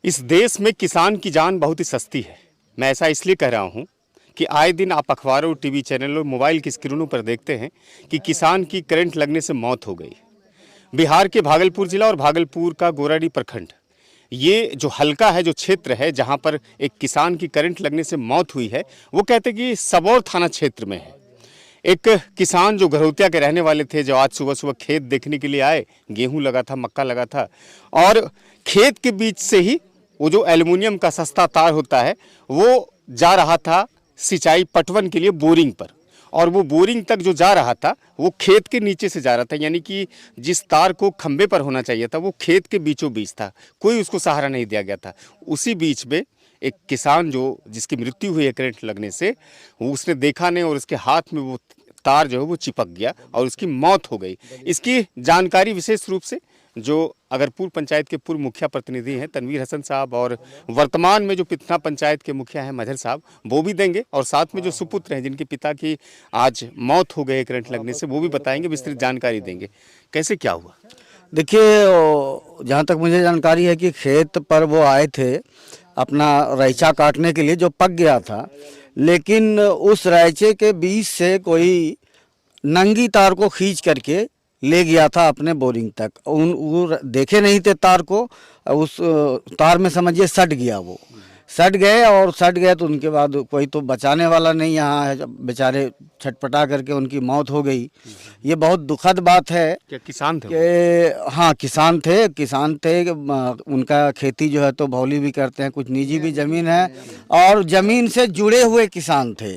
इस देश में किसान की जान बहुत ही सस्ती है। मैं ऐसा इसलिए कह रहा हूँ कि आए दिन आप अखबारों, टीवी चैनलों, मोबाइल की स्क्रीनों पर देखते हैं कि किसान की करंट लगने से मौत हो गई। बिहार के भागलपुर जिला और भागलपुर का गोराडी प्रखंड, ये जो हल्का है, जो क्षेत्र है जहाँ पर एक किसान की करंट लगने से मौत हुई है, वो कहते हैं कि सबौर थाना क्षेत्र में है। एक किसान जो घरौतिया के रहने वाले थे, जो आज सुबह सुबह खेत देखने के लिए आए, गेहूं लगा था, मक्का लगा था, और खेत के बीच से ही वो जो एल्युमिनियम का सस्ता तार होता है वो जा रहा था सिंचाई पटवन के लिए बोरिंग पर, और वो बोरिंग तक जो जा रहा था वो खेत के नीचे से जा रहा था, यानी कि जिस तार को खंबे पर होना चाहिए था वो खेत के बीचों बीच था, कोई उसको सहारा नहीं दिया गया था। उसी बीच में एक किसान जिसकी मृत्यु हुई है करंट लगने से, वो उसने देखा नहीं और उसके हाथ में वो तार जो है वो चिपक गया और उसकी मौत हो गई। इसकी जानकारी विशेष रूप से जो अगरपुर पंचायत के पूर्व मुखिया प्रतिनिधि हैं तनवीर हसन साहब, और वर्तमान में जो पिथना पंचायत के मुखिया हैं मजहर साहब, वो भी देंगे, और साथ में जो सुपुत्र हैं जिनके पिता की आज मौत हो गई करंट लगने से, वो भी बताएंगे, विस्तृत जानकारी देंगे कैसे क्या हुआ। देखिए, जहाँ तक मुझे जानकारी है कि खेत पर वो आए थे अपना रैचा काटने के लिए, जो पक गया था, लेकिन उस रैचे के बीच से कोई नंगी तार को खींच करके ले गया था अपने बोरिंग तक। वो देखे नहीं थे तार को, उस तार में समझिए सट गया, वो सट गए, और सट गए तो उनके बाद कोई तो बचाने वाला नहीं यहाँ है, बेचारे छटपटा करके उनकी मौत हो गई। ये बहुत दुखद बात है। क्या किसान थे कि हाँ, किसान थे। उनका खेती जो है तो भौली भी करते हैं, कुछ निजी भी ज़मीन है, और ज़मीन से जुड़े हुए किसान थे,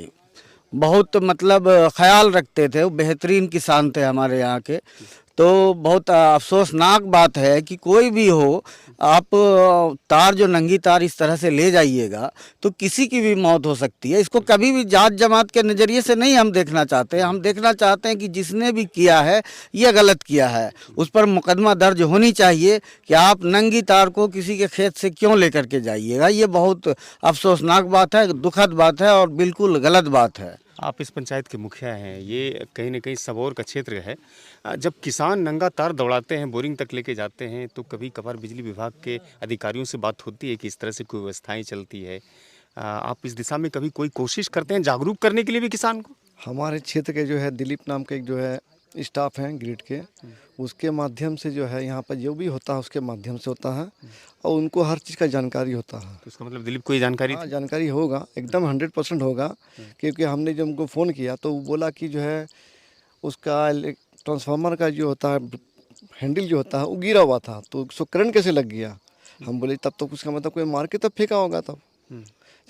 बहुत मतलब ख्याल रखते थे, वो बेहतरीन किसान थे हमारे यहाँ के। तो बहुत अफसोसनाक बात है कि कोई भी हो, आप तार जो नंगी तार इस तरह से ले जाइएगा तो किसी की भी मौत हो सकती है। इसको कभी भी जात जमात के नज़रिए से नहीं हम देखना चाहते। हम देखना चाहते हैं कि जिसने भी किया है ये गलत किया है, उस पर मुकदमा दर्ज होनी चाहिए कि आप नंगी तार को किसी के खेत से क्यों लेकर के जाइएगा। ये बहुत अफसोसनाक बात है, दुखद बात है और बिल्कुल गलत बात है। आप इस पंचायत के मुखिया हैं, ये कहीं ना कहीं सबौर का क्षेत्र है। जब किसान नंगा तार दौड़ाते हैं, बोरिंग तक लेके जाते हैं, तो कभी कभार बिजली विभाग के अधिकारियों से बात होती है कि इस तरह से कोई व्यवस्थाएं चलती है। आप इस दिशा में कभी कोई कोशिश करते हैं जागरूक करने के लिए भी किसान को? हमारे क्षेत्र के जो है दिलीप नाम के एक जो है स्टाफ हैं ग्रिड के, उसके माध्यम से जो है यहाँ पर जो भी होता है उसके माध्यम से होता है, और उनको हर चीज़ का जानकारी होता है। तो इसका मतलब दिलीप को ये जानकारी हाँ, जानकारी होगा, एकदम 100% होगा, क्योंकि हमने जब उनको फ़ोन किया तो वो बोला कि जो है उसका ट्रांसफार्मर का जो होता है हैंडल जो होता है वो गिरा हुआ था, तो उसको करंट कैसे लग गया। हम बोले तब तो उसका मतलब कोई मार के तब फेंका होगा। तब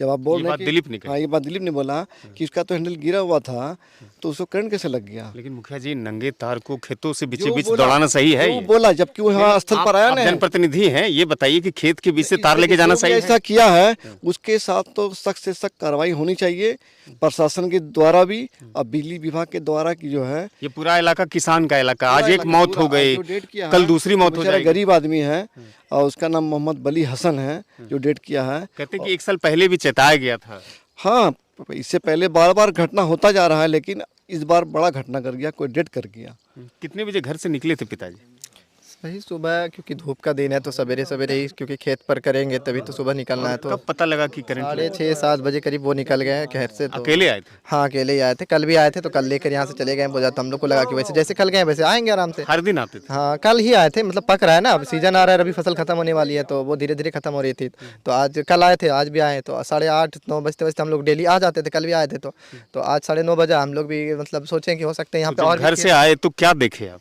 जब आप बोल रहे हैं दिलीप ने हाँ, ये बात दिलीप ने बोला कि उसका तो हैंडल गिरा हुआ था, तो उसको करंट कैसे लग गया। लेकिन मुखिया जी, नंगे तार को खेतों से बीच दौड़ाना सही है? वो बोला जबकि वो यहाँ स्थल पर आया ना। जनप्रतिनिधि हैं, ये बताइए कि खेत के बीच से तार लेके जाना सही है? ऐसा किया है उसके साथ तो सख्त से सख्त कार्रवाई होनी चाहिए, प्रशासन के द्वारा भी और बिजली विभाग के द्वारा की जो है। ये पूरा इलाका किसान का इलाका, आज एक मौत हो गई, कल दूसरी मौत हो जाएगी। गरीब आदमी है और उसका नाम मोहम्मद बली हसन है जो डेट किया है। कहते कि 1 साल पहले भी चेताया गया था। हाँ, इससे पहले बार बार घटना होता जा रहा है, लेकिन इस बार बड़ा घटना कर गया, कोई डेट कर गया। कितने बजे घर से निकले थे पिताजी? वही सुबह, क्योंकि धूप का दिन है तो सवेरे सवेरे ही, क्योंकि खेत पर करेंगे तभी तो सुबह निकलना है। तो कब पता लगा कि करंट? 6:30-7 बजे करीब वो निकल गए हैं घर से। तो अकेले आए थे? हाँ, अकेले ही आए थे। कल भी आए थे तो कल लेकर यहाँ से चले गए। बोला तो हम लोग को लगा कि वैसे जैसे कल गए वैसे आएंगे आराम से। हर दिन आते थे? हाँ, कल ही आए थे, मतलब पक रहा है ना, अब सीजन आ रहा है, रबी फसल खत्म होने वाली है तो वो धीरे धीरे खत्म हो रही थी। तो आज कल आए थे, आज भी आए, तो 8:30-9 बजते हम लोग डेली आ जाते थे। कल भी आए थे तो आज 9:30 बजे हम लोग भी मतलब सोचें कि हो सकते हैं यहाँ पे। और घर से आए तो क्या देखे आप?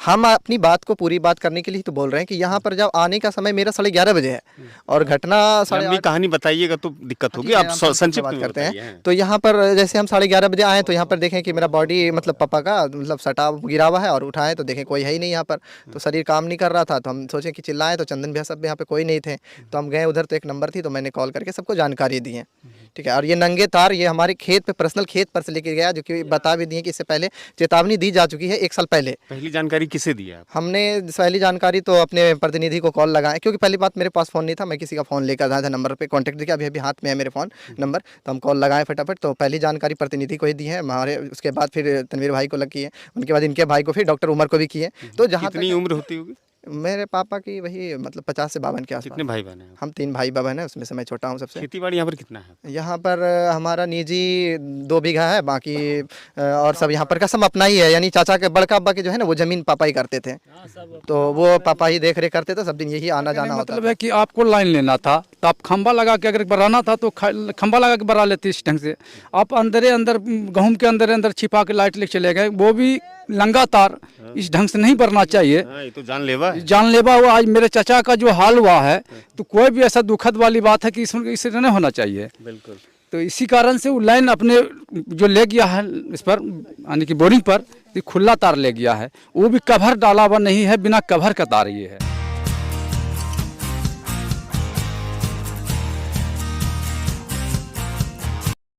हम अपनी बात को पूरी बात करने के लिए तो बोल रहे हैं कि यहाँ पर जब आने का समय मेरा 11:30 बजे है और घटना 8:30। कहानी बताइए तो दिक्कत होगी, आप संक्षिप्त बात करते हैं। तो यहाँ पर जैसे हम 11:30 बजे आए तो यहाँ पर देखें कि मेरा बॉडी मतलब पापा का मतलब सटा गिरा हुआ है, और उठाएं तो देखें कोई है ही नहीं यहाँ पर, तो शरीर काम नहीं कर रहा था। तो हम सोचे कि चिल्लाएं, तो चंदन भैया सब यहाँ पे कोई नहीं थे, तो हम गए उधर, तो एक नंबर थी, तो मैंने कॉल करके सबको जानकारी दी है। ठीक है, और ये नंगे तार ये हमारे खेत पे, पर्सनल खेत पर से लेके गया, जो कि बता भी दिए कि इससे पहले चेतावनी दी जा चुकी है 1 साल पहले। पहली जानकारी किसे दी? हमने पहली जानकारी तो अपने प्रतिनिधि को कॉल लगाया, क्योंकि पहली बात मेरे पास फ़ोन नहीं था, मैं किसी का फ़ोन लेकर आया था, नंबर पे कांटेक्ट दिया, अभी हाथ में है मेरे फ़ोन नंबर, तो हम कॉल लगाए फटाफट। तो पहली जानकारी प्रतिनिधि को ही दी है हमारे, उसके बाद फिर तनवीर भाई को लगी है, उनके बाद इनके भाई को, फिर डॉक्टर उमर को भी की है। तो जहाँ कितनी उम्र होती होगी? मेरे पापा की वही मतलब 50 से 52 के आसपास। कितने भाई बहन हैं? हम 3 भाई बहन हैं, उसमें से मैं छोटा हूँ सबसे। खेती बाड़ी यहाँ पर कितना है? यहाँ पर हमारा निजी 2 बीघा है, बाकी और सब यहाँ पर का सब अपना ही है। यानी चाचा के बड़का अब्बा के जो है ना वो जमीन पापा ही करते थे, तो वो पापा ही देख रेख करते थे, सब दिन यही आना जाना होता मतलब है कि आपको लाइन लेना था तो आप खंबा लगा के अगर बराना था तो खंबा लगा के बरा लेते इस ढंग से। आप अंदर गेहूं के अंदर छिपा के लाइट लेके चले गए, वो भी लंगा तार। इस ढंग से नहीं बरना चाहिए, हाँ, ये तो जानलेवा है। जानलेवा हुआ। आज मेरे चाचा का जो हाल हुआ है तो कोई भी ऐसा दुखद वाली बात है कि इससे नहीं होना चाहिए। बिल्कुल। तो इसी कारण से वो लाइन अपने जो ले गया है इस पर यानी कि बोरिंग पर खुला तार ले गया है, वो भी कवर डाला हुआ नहीं है, बिना कवर का तार ये है।